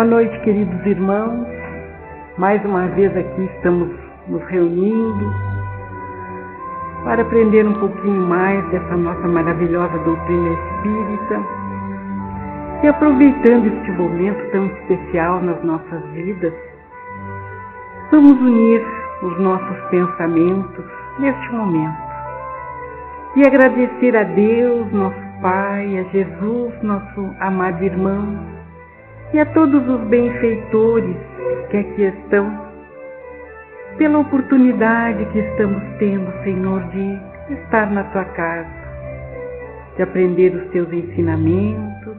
Boa noite, queridos irmãos. Mais uma vez aqui estamos nos reunindo para aprender um pouquinho mais dessa nossa maravilhosa doutrina espírita e aproveitando este momento tão especial nas nossas vidas, vamos unir os nossos pensamentos neste momento e agradecer a Deus, nosso Pai, a Jesus, nosso amado irmão, e a todos os benfeitores que aqui estão, pela oportunidade que estamos tendo, Senhor, de estar na Tua casa, de aprender os Teus ensinamentos,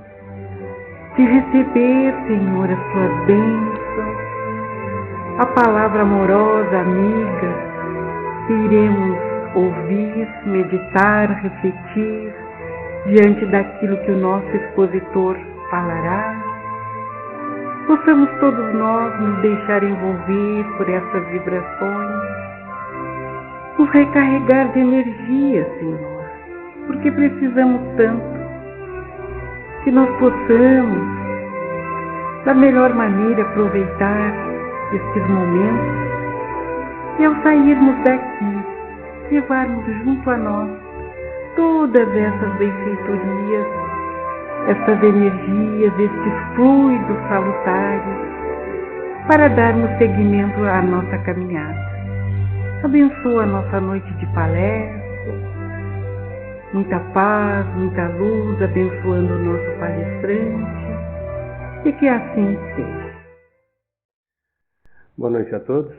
de receber, Senhor, as Tuas bênçãos, a palavra amorosa, amiga, que iremos ouvir, meditar, refletir, diante daquilo que o nosso expositor falará. Possamos todos nós nos deixar envolver por essas vibrações, nos recarregar de energia, Senhor, porque precisamos tanto que nós possamos, da melhor maneira, aproveitar estes momentos e, ao sairmos daqui, levarmos junto a nós todas essas benfeitorias, estas energias, estes fluidos salutares, para darmos seguimento à nossa caminhada. Abençoa a nossa noite de palestra, muita paz, muita luz, abençoando o nosso palestrante, e que assim seja. Boa noite a todos.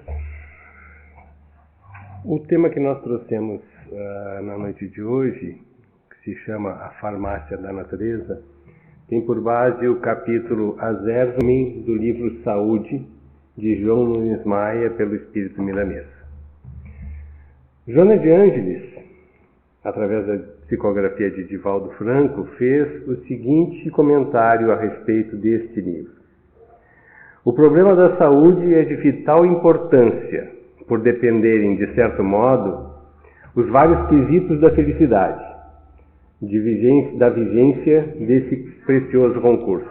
O tema que nós trouxemos na noite de hoje, que se chama A Farmácia da Natureza, tem por base o capítulo As Erzumin do livro Saúde, de João Nunes Maia, pelo Espírito Milanês. Joana de Ângeles, através da psicografia de Divaldo Franco, fez o seguinte comentário a respeito deste livro. O problema da saúde é de vital importância, por dependerem, de certo modo, os vários quesitos da felicidade, da vigência desse precioso concurso.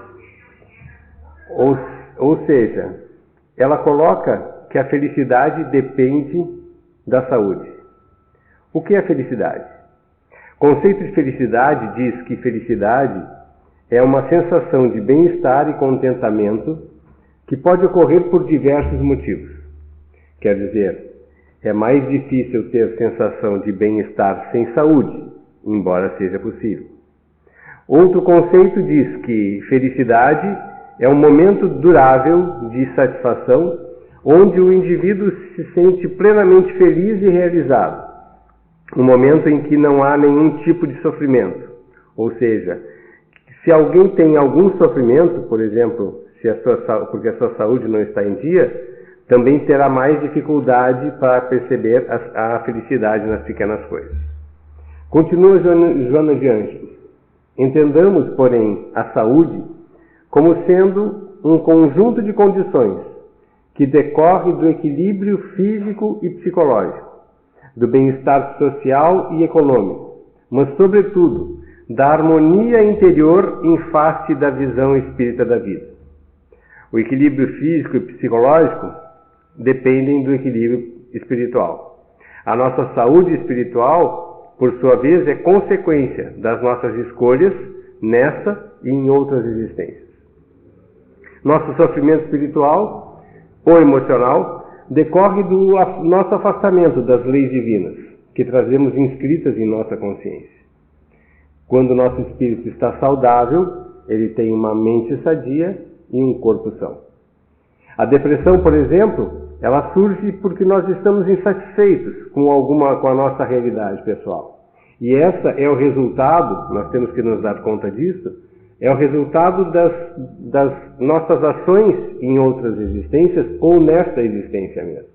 Ou seja, ela coloca que a felicidade depende da saúde. O que é felicidade? O conceito de felicidade diz que felicidade é uma sensação de bem-estar e contentamento que pode ocorrer por diversos motivos. Quer dizer, é mais difícil ter sensação de bem-estar sem saúde, embora seja possível. Outro conceito diz que felicidade é um momento durável de satisfação, onde o indivíduo se sente plenamente feliz e realizado. Um momento em que não há nenhum tipo de sofrimento. Ou seja, se alguém tem algum sofrimento, por exemplo, porque a sua saúde não está em dia, também terá mais dificuldade para perceber a felicidade nas pequenas coisas. Continua Joana de Ângeles. Entendamos, porém, a saúde como sendo um conjunto de condições que decorre do equilíbrio físico e psicológico, do bem-estar social e econômico, mas, sobretudo, da harmonia interior em face da visão espírita da vida. O equilíbrio físico e psicológico dependem do equilíbrio espiritual. A nossa saúde espiritual, por sua vez, é consequência das nossas escolhas nesta e em outras existências. Nosso sofrimento espiritual ou emocional decorre do nosso afastamento das leis divinas, que trazemos inscritas em nossa consciência. Quando o nosso espírito está saudável, ele tem uma mente sadia e um corpo são. A depressão, por exemplo, ela surge porque nós estamos insatisfeitos com a nossa realidade pessoal. E essa é o resultado, nós temos que nos dar conta disso, é o resultado das nossas ações em outras existências ou nesta existência mesmo.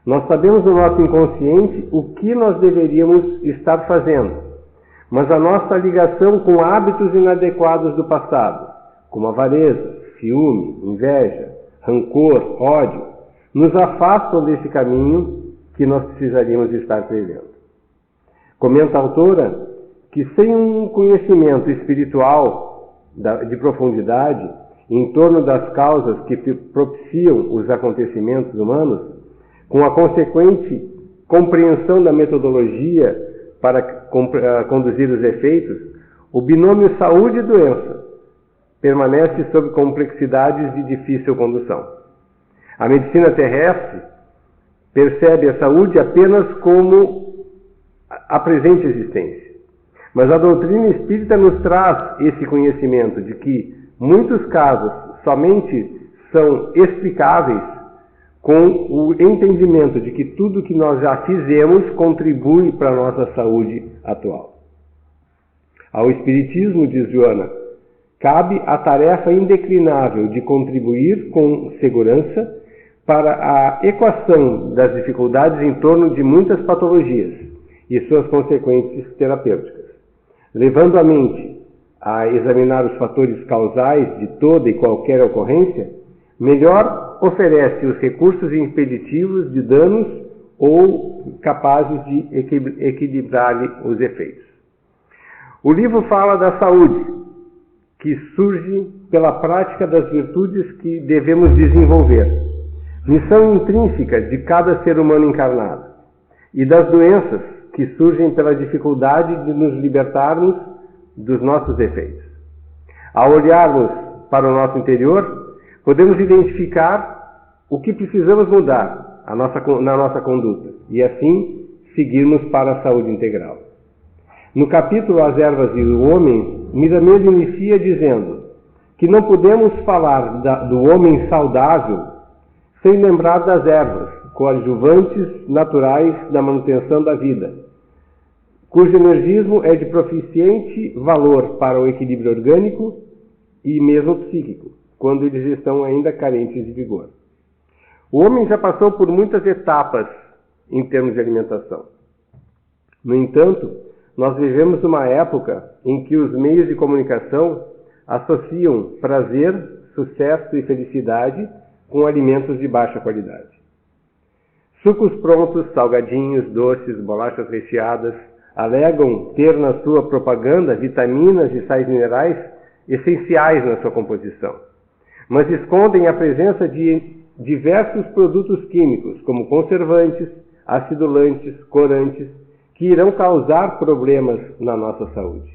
Nós sabemos no nosso inconsciente o que nós deveríamos estar fazendo, mas a nossa ligação com hábitos inadequados do passado, como avareza, ciúme, inveja, rancor, ódio, nos afastam desse caminho que nós precisaríamos estar trilhando. Comenta a autora que sem um conhecimento espiritual de profundidade, em torno das causas que propiciam os acontecimentos humanos, com a consequente compreensão da metodologia para conduzir os efeitos, o binômio saúde e doença permanece sob complexidades de difícil condução. A medicina terrestre percebe a saúde apenas como a presente existência. Mas a doutrina espírita nos traz esse conhecimento de que muitos casos somente são explicáveis com o entendimento de que tudo que nós já fizemos contribui para a nossa saúde atual. Ao Espiritismo, diz Joana, cabe a tarefa indeclinável de contribuir com segurança para a equação das dificuldades em torno de muitas patologias e suas consequências terapêuticas, levando a mente a examinar os fatores causais de toda e qualquer ocorrência, melhor oferece os recursos impeditivos de danos ou capazes de equilibrar-lhe os efeitos. O livro fala da saúde, que surge pela prática das virtudes que devemos desenvolver, missão intrínseca de cada ser humano encarnado, e das doenças que surgem pela dificuldade de nos libertarmos dos nossos defeitos. Ao olharmos para o nosso interior, podemos identificar o que precisamos mudar na nossa conduta e assim seguirmos para a saúde integral. No capítulo As Ervas e o Homem, Miramês inicia dizendo que não podemos falar do homem saudável sem lembrar das ervas, coadjuvantes naturais da manutenção da vida, cujo energismo é de proficiente valor para o equilíbrio orgânico e mesmo psíquico, quando eles estão ainda carentes de vigor. O homem já passou por muitas etapas em termos de alimentação. No entanto, nós vivemos uma época em que os meios de comunicação associam prazer, sucesso e felicidade com alimentos de baixa qualidade. Sucos prontos, salgadinhos, doces, bolachas recheadas alegam ter na sua propaganda vitaminas e sais minerais essenciais na sua composição, mas escondem a presença de diversos produtos químicos, como conservantes, acidulantes, corantes, que irão causar problemas na nossa saúde.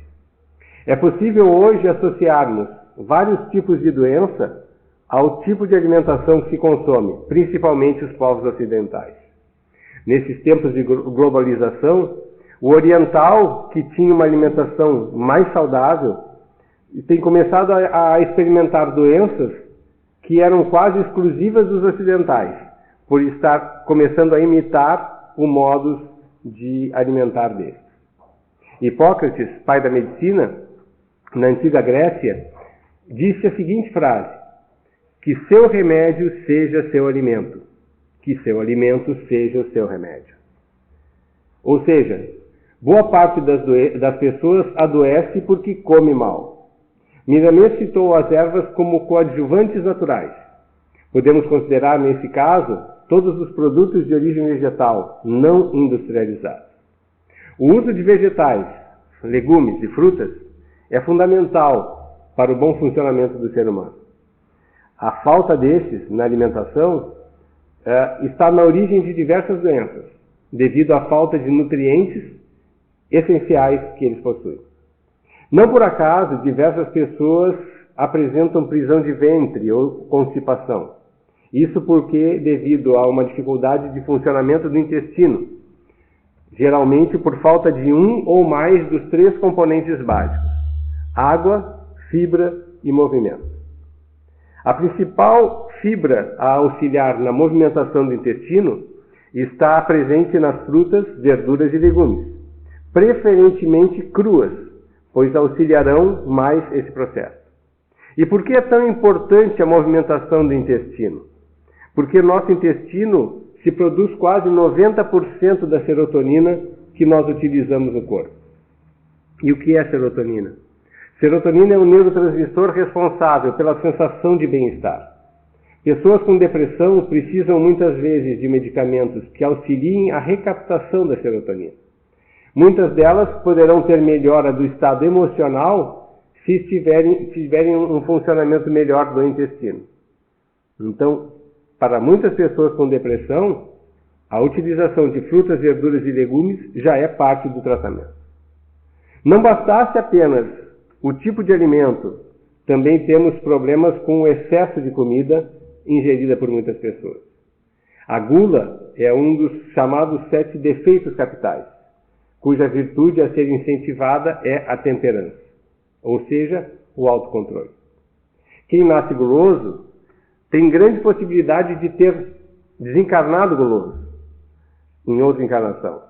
É possível hoje associarmos vários tipos de doença ao tipo de alimentação que se consome, principalmente os povos ocidentais. Nesses tempos de globalização, o oriental, que tinha uma alimentação mais saudável, tem começado a experimentar doenças que eram quase exclusivas dos ocidentais, por estar começando a imitar o modo de alimentar deles. Hipócrates, pai da medicina, na antiga Grécia, disse a seguinte frase: que seu remédio seja seu alimento, que seu alimento seja o seu remédio. Ou seja, boa parte das pessoas adoece porque come mal. Miramês citou as ervas como coadjuvantes naturais. Podemos considerar, nesse caso, todos os produtos de origem vegetal, não industrializados. O uso de vegetais, legumes e frutas é fundamental para o bom funcionamento do ser humano. A falta destes na alimentação está na origem de diversas doenças, devido à falta de nutrientes essenciais que eles possuem. Não por acaso, diversas pessoas apresentam prisão de ventre ou constipação. Isso porque devido a uma dificuldade de funcionamento do intestino, geralmente por falta de um ou mais dos 3 componentes básicos: água, fibra e movimento. A principal fibra a auxiliar na movimentação do intestino está presente nas frutas, verduras e legumes, preferentemente cruas, pois auxiliarão mais esse processo. E por que é tão importante a movimentação do intestino? Porque nosso intestino se produz quase 90% da serotonina que nós utilizamos no corpo. E o que é serotonina? Serotonina é o neurotransmissor responsável pela sensação de bem-estar. Pessoas com depressão precisam muitas vezes de medicamentos que auxiliem a recaptação da serotonina. Muitas delas poderão ter melhora do estado emocional se tiverem um funcionamento melhor do intestino. Então, para muitas pessoas com depressão, a utilização de frutas, verduras e legumes já é parte do tratamento. Não bastasse apenas o tipo de alimento, também temos problemas com o excesso de comida ingerida por muitas pessoas. A gula é um dos chamados 7 defeitos capitais, cuja virtude a ser incentivada é a temperança, ou seja, o autocontrole. Quem nasce guloso tem grande possibilidade de ter desencarnado guloso em outra encarnação.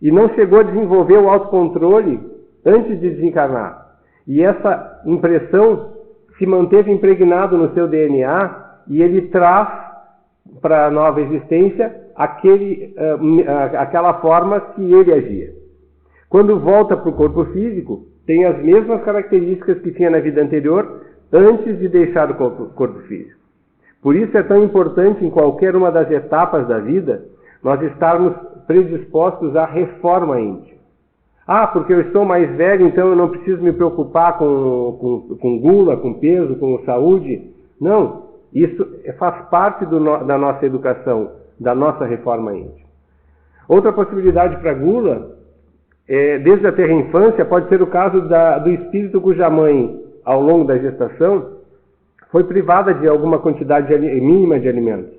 E não chegou a desenvolver o autocontrole antes de desencarnar. E essa impressão se manteve impregnado no seu DNA e ele traz para a nova existência aquela forma que ele agia. Quando volta para o corpo físico, tem as mesmas características que tinha na vida anterior antes de deixar o corpo físico. Por isso é tão importante, em qualquer uma das etapas da vida, nós estarmos predispostos à reforma íntima. Ah, porque eu estou mais velho, então eu não preciso me preocupar com gula, com peso, com saúde. Não, isso faz parte da nossa educação, da nossa reforma íntima. Outra possibilidade para a gula, desde a terra infância, pode ser o caso do espírito cuja mãe, ao longo da gestação, foi privada de alguma quantidade mínima de alimentos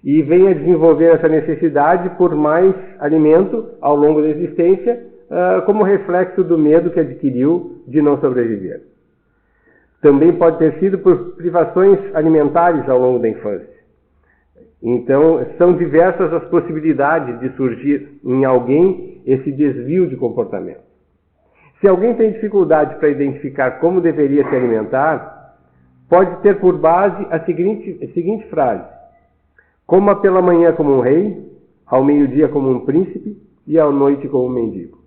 e vem a desenvolver essa necessidade por mais alimento ao longo da existência, como reflexo do medo que adquiriu de não sobreviver. Também pode ter sido por privações alimentares ao longo da infância. Então, são diversas as possibilidades de surgir em alguém esse desvio de comportamento. Se alguém tem dificuldade para identificar como deveria se alimentar, pode ter por base a seguinte frase: coma pela manhã como um rei, ao meio-dia como um príncipe e à noite como um mendigo.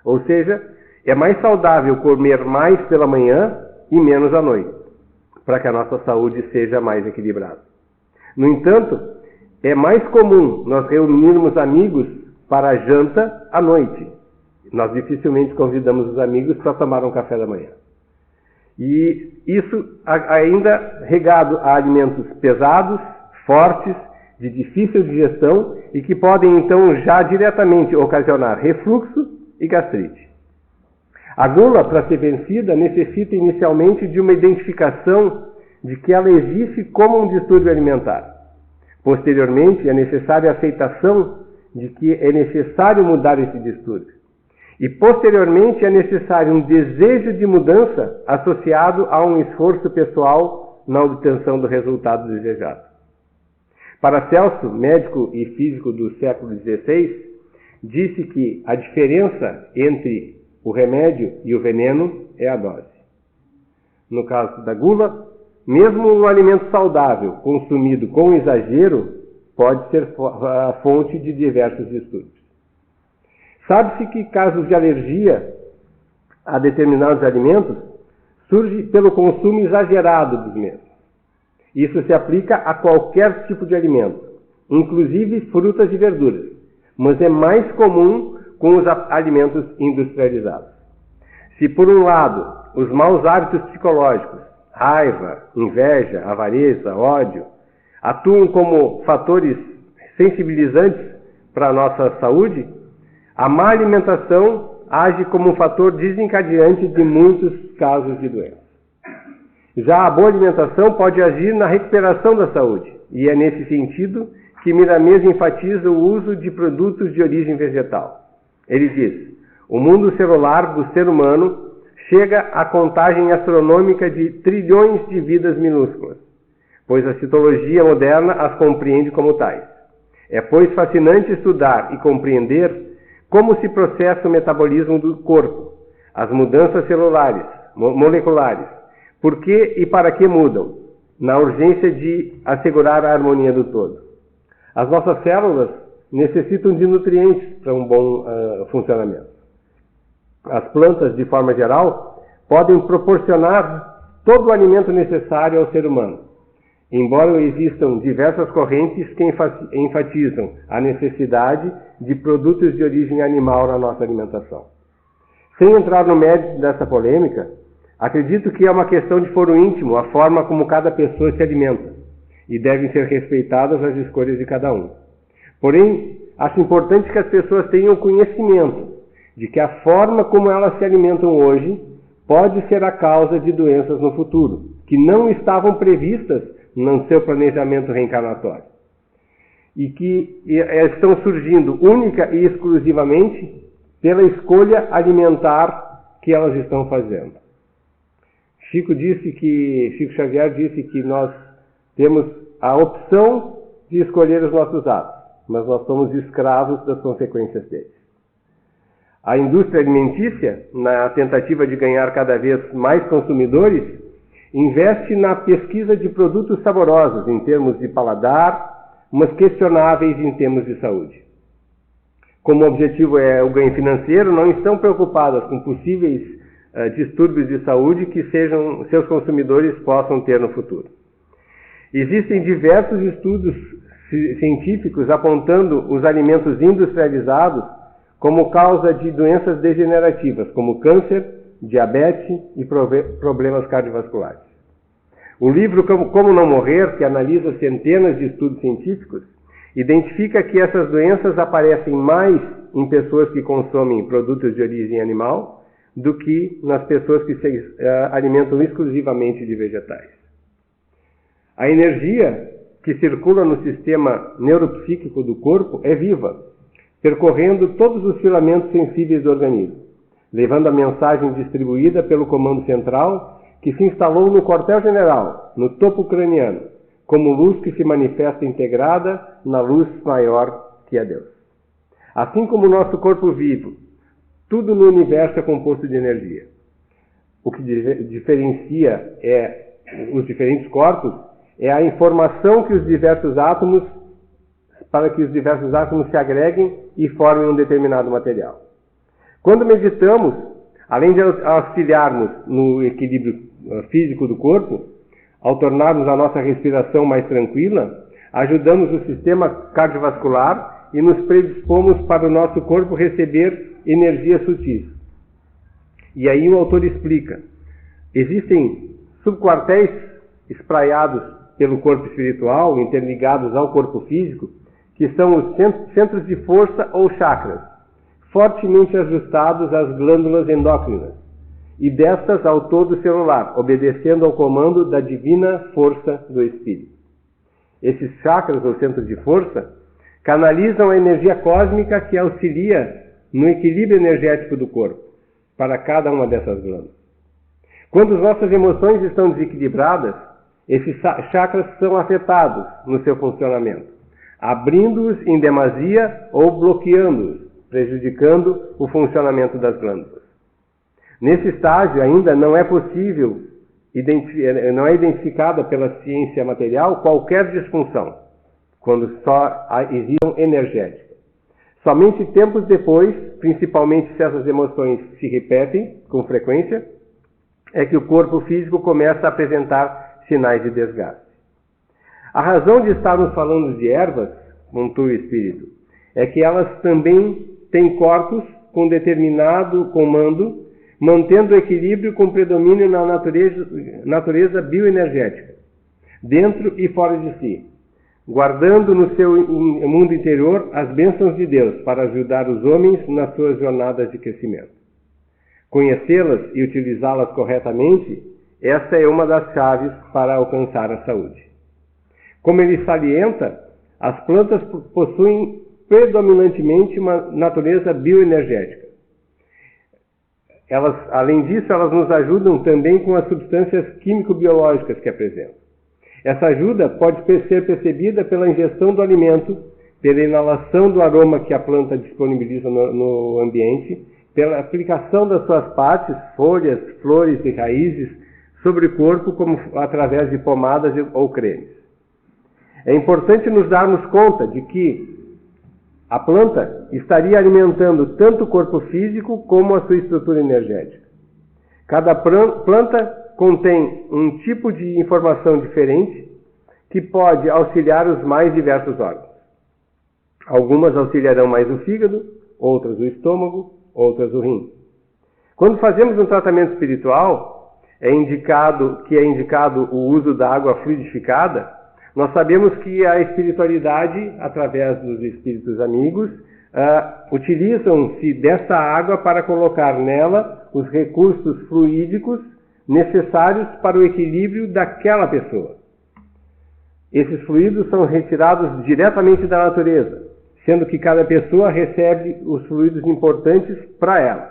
Ou seja, é mais saudável comer mais pela manhã e menos à noite, para que a nossa saúde seja mais equilibrada. No entanto, é mais comum nós reunirmos amigos para a janta à noite. Nós dificilmente convidamos os amigos para tomar um café da manhã. E isso ainda regado a alimentos pesados, fortes, de difícil digestão e que podem então já diretamente ocasionar refluxo e gastrite. A gula, para ser vencida, necessita inicialmente de uma identificação de que ela existe como um distúrbio alimentar. Posteriormente, é necessária a aceitação de que é necessário mudar esse distúrbio. E, posteriormente, é necessário um desejo de mudança associado a um esforço pessoal na obtenção do resultado desejado. Paracelso, médico e físico do século XVI, disse que a diferença entre o remédio e o veneno é a dose. No caso da gula, mesmo um alimento saudável consumido com exagero pode ser a fonte de diversos distúrbios. Sabe-se que casos de alergia a determinados alimentos surgem pelo consumo exagerado dos mesmos. Isso se aplica a qualquer tipo de alimento, inclusive frutas e verduras, mas é mais comum com os alimentos industrializados. Se, por um lado, os maus hábitos psicológicos, raiva, inveja, avareza, ódio, atuam como fatores sensibilizantes para a nossa saúde, a má alimentação age como um fator desencadeante de muitos casos de doença. Já a boa alimentação pode agir na recuperação da saúde, e é nesse sentido que Miramês enfatiza o uso de produtos de origem vegetal. Ele diz: o mundo celular do ser humano chega à contagem astronômica de trilhões de vidas minúsculas, pois a citologia moderna as compreende como tais. É, pois, fascinante estudar e compreender como se processa o metabolismo do corpo, as mudanças celulares, moleculares, por que e para que mudam, na urgência de assegurar a harmonia do todo. As nossas células necessitam de nutrientes para um bom funcionamento. As plantas, de forma geral, podem proporcionar todo o alimento necessário ao ser humano, embora existam diversas correntes que enfatizam a necessidade de produtos de origem animal na nossa alimentação. Sem entrar no mérito dessa polêmica, Acredito que é uma questão de foro íntimo a forma como cada pessoa se alimenta, e devem ser respeitadas as escolhas de cada um. Porém, acho importante que as pessoas tenham conhecimento de que a forma como elas se alimentam hoje pode ser a causa de doenças no futuro, que não estavam previstas no seu planejamento reencarnatório, e que estão surgindo única e exclusivamente pela escolha alimentar que elas estão fazendo. Chico Xavier disse que nós temos a opção de escolher os nossos atos, mas nós somos escravos das consequências deles. A indústria alimentícia, na tentativa de ganhar cada vez mais consumidores, investe na pesquisa de produtos saborosos em termos de paladar, mas questionáveis em termos de saúde. Como o objetivo é o ganho financeiro, não estão preocupadas com possíveis distúrbios de saúde que seus consumidores possam ter no futuro. Existem diversos estudos científicos apontando os alimentos industrializados como causa de doenças degenerativas, como câncer, diabetes e problemas cardiovasculares. O livro Como Não Morrer, que analisa centenas de estudos científicos, identifica que essas doenças aparecem mais em pessoas que consomem produtos de origem animal do que nas pessoas que se alimentam exclusivamente de vegetais. A energia que circula no sistema neuropsíquico do corpo é viva, percorrendo todos os filamentos sensíveis do organismo, levando a mensagem distribuída pelo comando central que se instalou no quartel-general, no topo craniano, como luz que se manifesta integrada na luz maior que é Deus. Assim como o nosso corpo vivo, tudo no universo é composto de energia. O que diferencia os diferentes corpos é a informação que os diversos átomos, para que os diversos átomos se agreguem e formem um determinado material. Quando meditamos, além de auxiliarmos no equilíbrio físico do corpo, ao tornarmos a nossa respiração mais tranquila, ajudamos o sistema cardiovascular e nos predispomos para o nosso corpo receber energias sutis. E aí o autor explica: existem subquartéis espraiados pelo corpo espiritual, interligados ao corpo físico, que são os centros de força ou chakras, fortemente ajustados às glândulas endócrinas, e destas ao todo celular, obedecendo ao comando da divina força do espírito. Esses chakras, ou centros de força, canalizam a energia cósmica que auxilia no equilíbrio energético do corpo, para cada uma dessas glândulas. Quando as nossas emoções estão desequilibradas, esses chakras são afetados no seu funcionamento, abrindo-os em demasia ou bloqueando-os, prejudicando o funcionamento das glândulas. Nesse estágio ainda não é possível, não é identificada pela ciência material qualquer disfunção, quando só existe energética. Somente tempos depois, principalmente se essas emoções se repetem com frequência, é que o corpo físico começa a apresentar sinais de desgaste. A razão de estarmos falando de ervas, pontua o Espírito, é que elas também têm corpos com determinado comando, mantendo o equilíbrio com predomínio na natureza bioenergética, dentro e fora de si, guardando no seu mundo interior as bênçãos de Deus para ajudar os homens nas suas jornadas de crescimento. Conhecê-las e utilizá-las corretamente, essa é uma das chaves para alcançar a saúde. Como ele salienta, as plantas possuem predominantemente uma natureza bioenergética. Além disso, elas nos ajudam também com as substâncias químico-biológicas que apresentam. Essa ajuda pode ser percebida pela ingestão do alimento, pela inalação do aroma que a planta disponibiliza no ambiente, pela aplicação das suas partes, folhas, flores e raízes, sobre o corpo, como através de pomadas ou cremes. É importante nos darmos conta de que a planta estaria alimentando tanto o corpo físico como a sua estrutura energética. Cada planta contém um tipo de informação diferente que pode auxiliar os mais diversos órgãos. Algumas auxiliarão mais o fígado, outras o estômago, outras o rim. Quando fazemos um tratamento espiritual, é indicado o uso da água fluidificada, nós sabemos que a espiritualidade, através dos espíritos amigos, utilizam-se dessa água para colocar nela os recursos fluídicos necessários para o equilíbrio daquela pessoa. Esses fluidos são retirados diretamente da natureza, sendo que cada pessoa recebe os fluidos importantes para ela.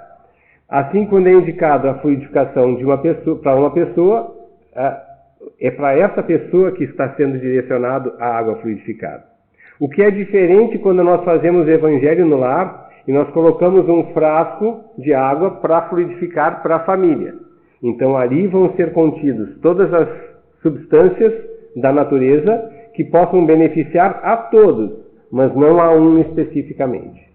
Assim, quando é indicado a fluidificação de uma pessoa para uma pessoa, é para essa pessoa que está sendo direcionado a água fluidificada. O que é diferente quando nós fazemos o evangelho no lar e nós colocamos um frasco de água para fluidificar para a família. Então ali vão ser contidos todas as substâncias da natureza que possam beneficiar a todos, mas não a um especificamente.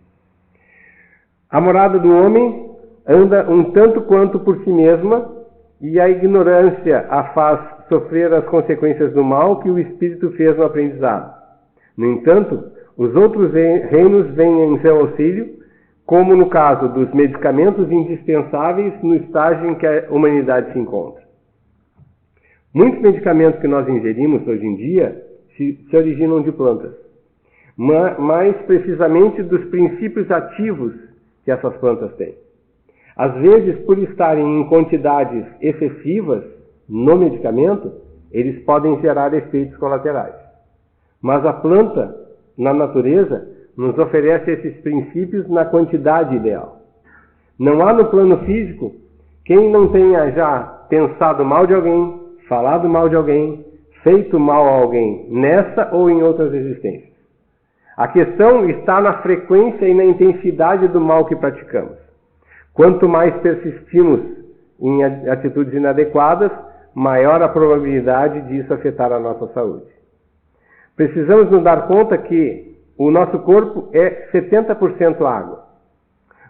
A morada do homem anda um tanto quanto por si mesma e a ignorância a faz sofrer as consequências do mal que o espírito fez no aprendizado. No entanto, os outros reinos vêm em seu auxílio, como no caso dos medicamentos indispensáveis no estágio em que a humanidade se encontra. Muitos medicamentos que nós ingerimos hoje em dia se originam de plantas, mais precisamente dos princípios ativos que essas plantas têm. Às vezes, por estarem em quantidades excessivas no medicamento, eles podem gerar efeitos colaterais. Mas a planta, na natureza, nos oferece esses princípios na quantidade ideal. Não há no plano físico quem não tenha já pensado mal de alguém, falado mal de alguém, feito mal a alguém, nessa ou em outras existências. A questão está na frequência e na intensidade do mal que praticamos. Quanto mais persistimos em atitudes inadequadas, maior a probabilidade disso afetar a nossa saúde. Precisamos nos dar conta que o nosso corpo é 70% água.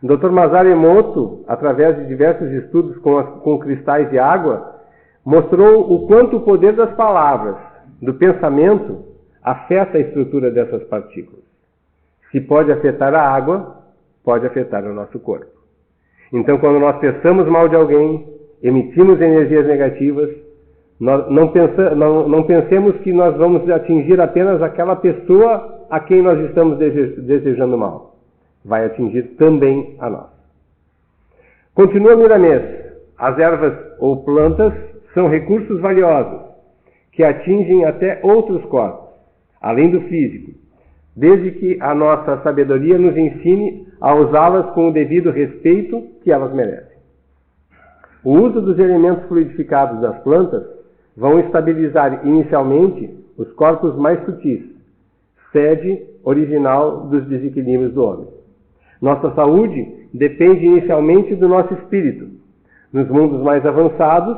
O Dr. Masaru Emoto, através de diversos estudos com cristais de água, mostrou o quanto o poder das palavras, do pensamento, afeta a estrutura dessas partículas. Se pode afetar a água, pode afetar o nosso corpo. Então, quando nós pensamos mal de alguém, emitimos energias negativas, não pensemos que nós vamos atingir apenas aquela pessoa a quem nós estamos desejando mal. Vai atingir também a nós. Continua Miramês. As ervas ou plantas são recursos valiosos que atingem até outros corpos, além do físico, desde que a nossa sabedoria nos ensine a usá-las com o devido respeito que elas merecem. O uso dos elementos fluidificados das plantas vão estabilizar inicialmente os corpos mais sutis, sede original dos desequilíbrios do homem. Nossa saúde depende inicialmente do nosso espírito. Nos mundos mais avançados,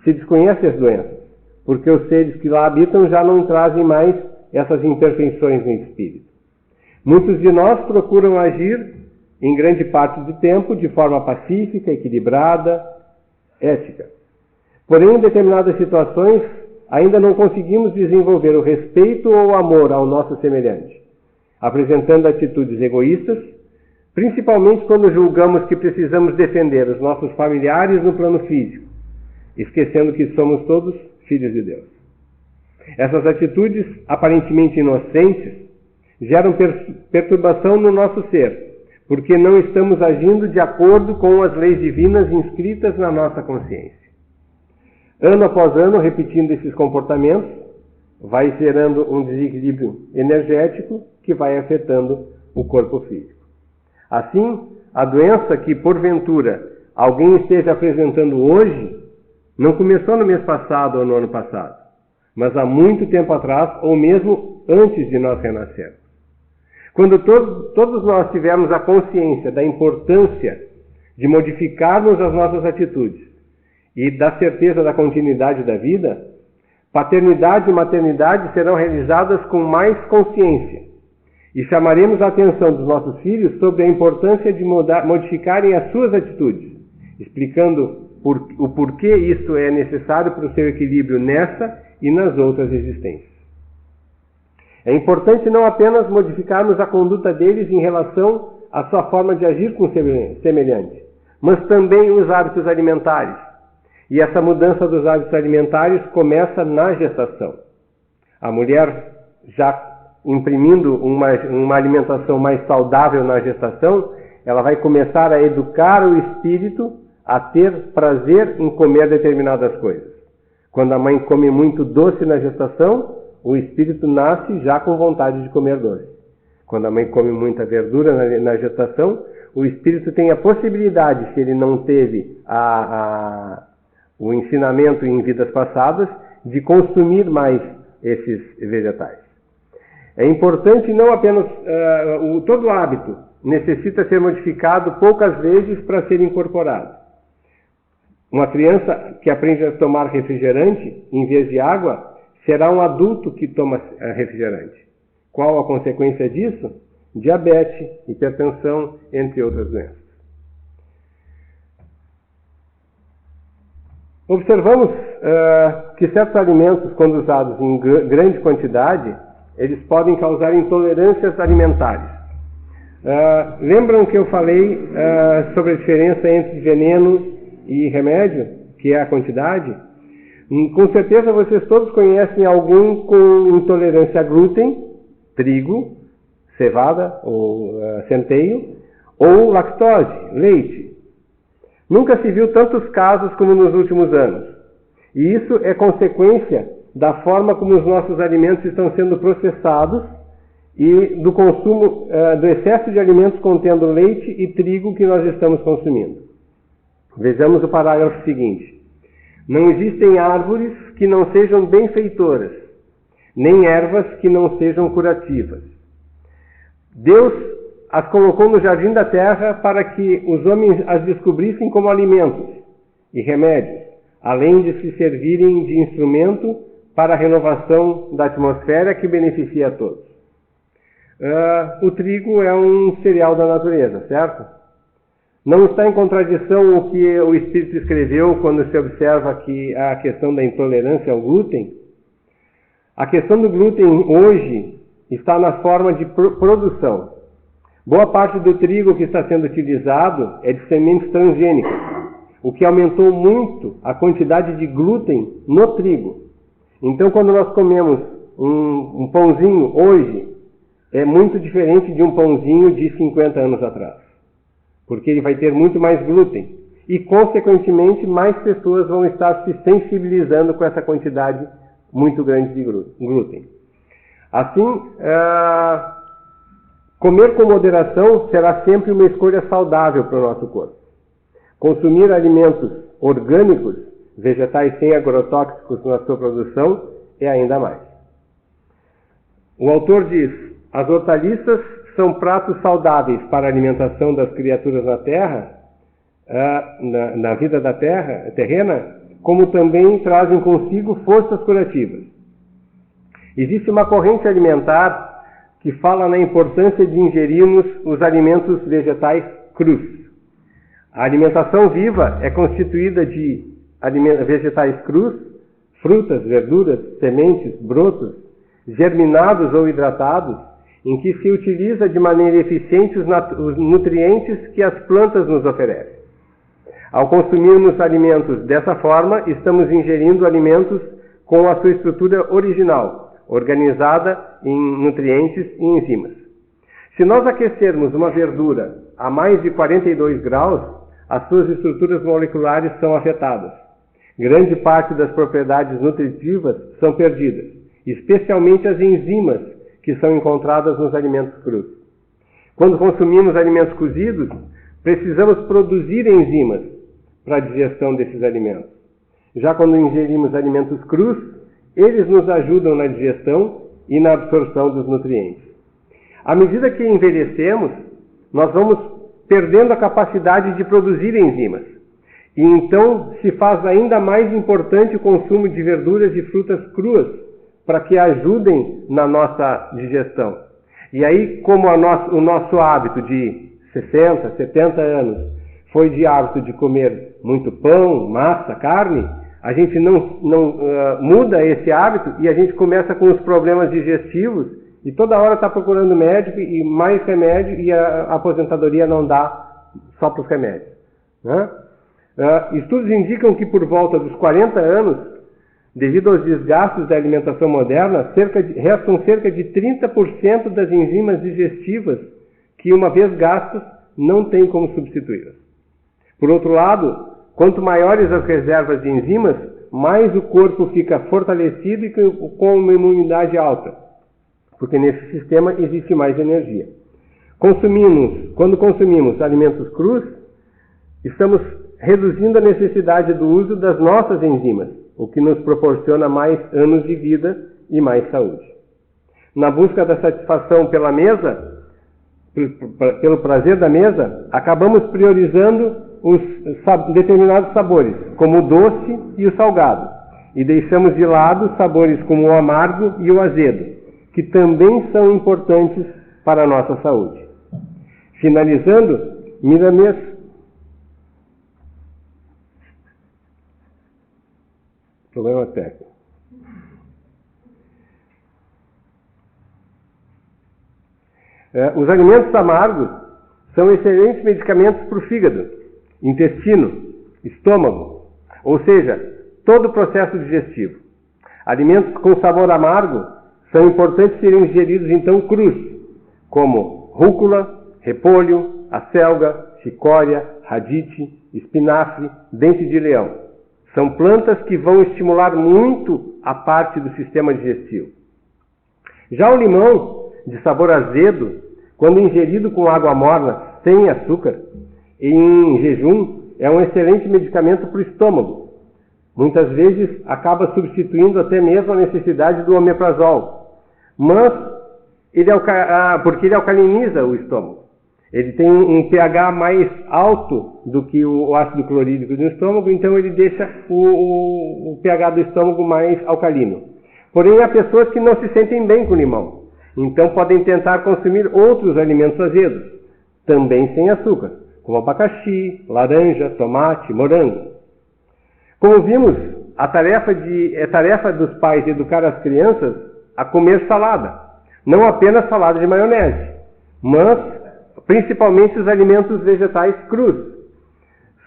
se desconhecem as doenças, porque os seres que lá habitam já não trazem mais essas imperfeições no espírito. Muitos de nós procuram agir, em grande parte do tempo, de forma pacífica, equilibrada, ética. Porém, em determinadas situações, ainda não conseguimos desenvolver o respeito ou o amor ao nosso semelhante, apresentando atitudes egoístas, principalmente quando julgamos que precisamos defender os nossos familiares no plano físico, esquecendo que somos todos filhos de Deus. Essas atitudes, aparentemente inocentes, geram perturbação no nosso ser, porque não estamos agindo de acordo com as leis divinas inscritas na nossa consciência. Ano após ano, repetindo esses comportamentos, vai gerando um desequilíbrio energético que vai afetando o corpo físico. Assim, a doença que, porventura, alguém esteja apresentando hoje, não começou no mês passado ou no ano passado, mas há muito tempo atrás, ou mesmo antes de nós renascermos. Quando todos nós tivermos a consciência da importância de modificarmos as nossas atitudes e da certeza da continuidade da vida, paternidade e maternidade serão realizadas com mais consciência e chamaremos a atenção dos nossos filhos sobre a importância de modificarem as suas atitudes, explicando o porquê isso é necessário para o seu equilíbrio nessa e nas outras existências. É importante não apenas modificarmos a conduta deles em relação à sua forma de agir com o semelhante, mas também os hábitos alimentares, E essa mudança dos hábitos alimentares começa na gestação. A mulher já imprimindo uma alimentação mais saudável na gestação, ela vai começar a educar o espírito a ter prazer em comer determinadas coisas. Quando a mãe come muito doce na gestação, o espírito nasce já com vontade de comer doce. Quando a mãe come muita verdura na gestação, o espírito tem a possibilidade, se ele não teve o ensinamento em vidas passadas, de consumir mais esses vegetais. É importante não apenas... todo hábito necessita ser modificado poucas vezes para ser incorporado. Uma criança que aprende a tomar refrigerante em vez de água será um adulto que toma refrigerante. Qual a consequência disso? Diabetes, hipertensão, entre outras doenças. Observamos que certos alimentos, quando usados em grande quantidade, eles podem causar intolerâncias alimentares. Lembram que eu falei sobre a diferença entre veneno e remédio, que é a quantidade? Com certeza vocês todos conhecem algum com intolerância a glúten, trigo, cevada ou centeio, ou lactose, leite. Nunca se viu tantos casos como nos últimos anos. E isso é consequência da forma como os nossos alimentos estão sendo processados e do consumo, do excesso de alimentos contendo leite e trigo que nós estamos consumindo. Vejamos o parágrafo seguinte. Não existem árvores que não sejam benfeitoras, nem ervas que não sejam curativas. Deus as colocou no jardim da terra para que os homens as descobrissem como alimentos e remédios, além de se servirem de instrumento para a renovação da atmosfera que beneficia a todos. O trigo é um cereal da natureza, certo? Não está em contradição o que o Espírito escreveu quando se observa que a questão da intolerância ao glúten? A questão do glúten hoje está na forma de produção. Boa parte do trigo que está sendo utilizado é de sementes transgênicas, o que aumentou muito a quantidade de glúten no trigo. Então, quando nós comemos um pãozinho hoje, é muito diferente de um pãozinho de 50 anos atrás. Porque ele vai ter muito mais glúten. E, consequentemente, mais pessoas vão estar se sensibilizando com essa quantidade muito grande de glúten. Assim, comer com moderação será sempre uma escolha saudável para o nosso corpo. Consumir alimentos orgânicos, vegetais sem agrotóxicos na sua produção, é ainda mais. O autor diz: as hortaliças são pratos saudáveis para a alimentação das criaturas na terra, na vida da terra terrena, como também trazem consigo forças curativas. Existe uma corrente alimentar que fala na importância de ingerirmos os alimentos vegetais crus. A alimentação viva é constituída de vegetais crus, frutas, verduras, sementes, brotos, germinados ou hidratados, em que se utiliza de maneira eficiente os nutrientes que as plantas nos oferecem. Ao consumirmos alimentos dessa forma, estamos ingerindo alimentos com a sua estrutura original, organizada em nutrientes e enzimas. Se nós aquecermos uma verdura a mais de 42 graus, as suas estruturas moleculares são afetadas. Grande parte das propriedades nutritivas são perdidas, especialmente as enzimas que são encontradas nos alimentos crus. Quando consumimos alimentos cozidos, precisamos produzir enzimas para a digestão desses alimentos. Já quando ingerimos alimentos crus, eles nos ajudam na digestão e na absorção dos nutrientes. À medida que envelhecemos, nós vamos perdendo a capacidade de produzir enzimas. E então se faz ainda mais importante o consumo de verduras e frutas cruas, para que ajudem na nossa digestão. E aí, como o nosso hábito de 60, 70 anos foi de hábito de comer muito pão, massa, carne, a gente não muda esse hábito e a gente começa com os problemas digestivos e toda hora está procurando médico e mais remédio e a aposentadoria não dá só para os remédios, né? Estudos indicam que por volta dos 40 anos, devido aos desgastes da alimentação moderna, restam cerca de 30% das enzimas digestivas que, uma vez gastas, não tem como substituí-las. Por outro lado, quanto maiores as reservas de enzimas, mais o corpo fica fortalecido e com uma imunidade alta, porque nesse sistema existe mais energia. Quando consumimos alimentos crus, estamos reduzindo a necessidade do uso das nossas enzimas, o que nos proporciona mais anos de vida e mais saúde. Na busca da satisfação pela mesa, pelo prazer da mesa, acabamos priorizando os determinados sabores, como o doce e o salgado, e deixamos de lado sabores como o amargo e o azedo, que também são importantes para a nossa saúde. Finalizando, Miramês problema técnico. Os alimentos amargos são excelentes medicamentos para o fígado, intestino, estômago, ou seja, todo o processo digestivo. Alimentos com sabor amargo são importantes serem ingeridos então crus, como rúcula, repolho, acelga, chicória, radite, espinafre, dente de leão. São plantas que vão estimular muito a parte do sistema digestivo. Já o limão, de sabor azedo, quando ingerido com água morna, sem açúcar, em jejum, é um excelente medicamento para o estômago. Muitas vezes acaba substituindo até mesmo a necessidade do omeprazol, mas porque ele alcaliniza o estômago. Ele tem um pH mais alto do que o ácido clorídrico do estômago, então ele deixa o pH do estômago mais alcalino. Porém, há pessoas que não se sentem bem com limão, então podem tentar consumir outros alimentos azedos, também sem açúcar, como abacaxi, laranja, tomate, morango. Como vimos, é tarefa dos pais educar as crianças a comer salada, não apenas salada de maionese, mas principalmente os alimentos vegetais crus.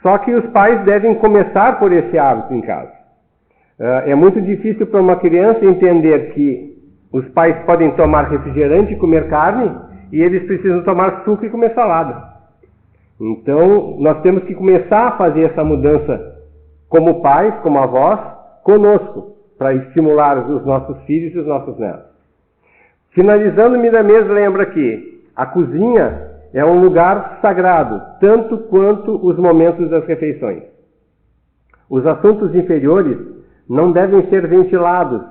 Só que os pais devem começar por esse hábito em casa. É muito difícil para uma criança entender que os pais podem tomar refrigerante e comer carne, e eles precisam tomar suco e comer salada. Então, nós temos que começar a fazer essa mudança como pais, como avós, conosco, para estimular os nossos filhos e os nossos netos. Finalizando, Miramês lembra que a cozinha é um lugar sagrado, tanto quanto os momentos das refeições. Os assuntos inferiores não devem ser ventilados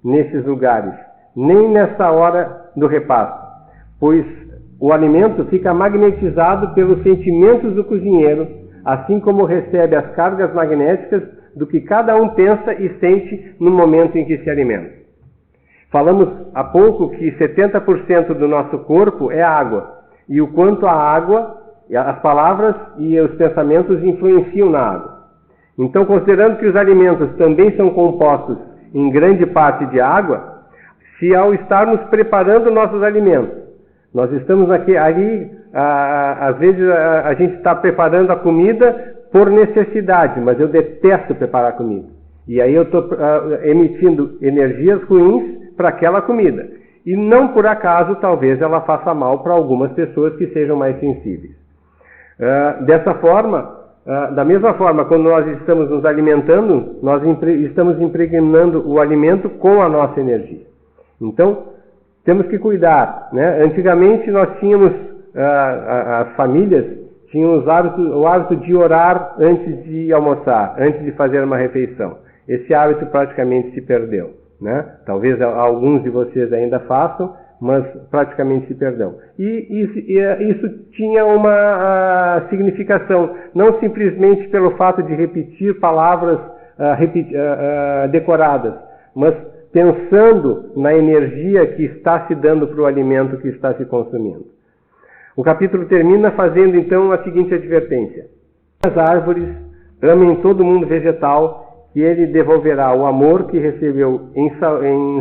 nesses lugares, nem nessa hora do repasto, pois o alimento fica magnetizado pelos sentimentos do cozinheiro, assim como recebe as cargas magnéticas do que cada um pensa e sente no momento em que se alimenta. Falamos há pouco que 70% do nosso corpo é água, e o quanto a água, as palavras e os pensamentos influenciam na água. Então, considerando que os alimentos também são compostos em grande parte de água, se ao estarmos preparando nossos alimentos, nós estamos às vezes a gente está preparando a comida por necessidade, mas eu detesto preparar comida. E aí eu estou emitindo energias ruins para aquela comida. E não por acaso, talvez ela faça mal para algumas pessoas que sejam mais sensíveis. Da mesma forma, quando nós estamos nos alimentando, nós estamos impregnando o alimento com a nossa energia. Então, temos que cuidar, né? Antigamente nós tínhamos, as famílias tinham o hábito de orar antes de almoçar, antes de fazer uma refeição. Esse hábito praticamente se perdeu, né? Talvez alguns de vocês ainda façam, mas praticamente se perdeu. E isso tinha uma significação, não simplesmente pelo fato de repetir palavras decoradas, mas pensando na energia que está se dando para o alimento que está se consumindo. O capítulo termina fazendo então a seguinte advertência: as árvores, amem todo mundo vegetal, que ele devolverá o amor que recebeu em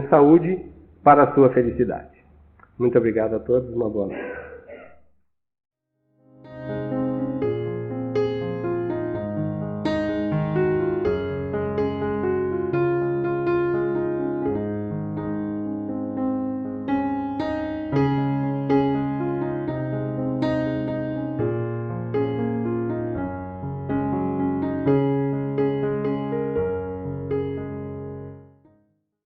saúde para a sua felicidade. Muito obrigado a todos, uma boa noite.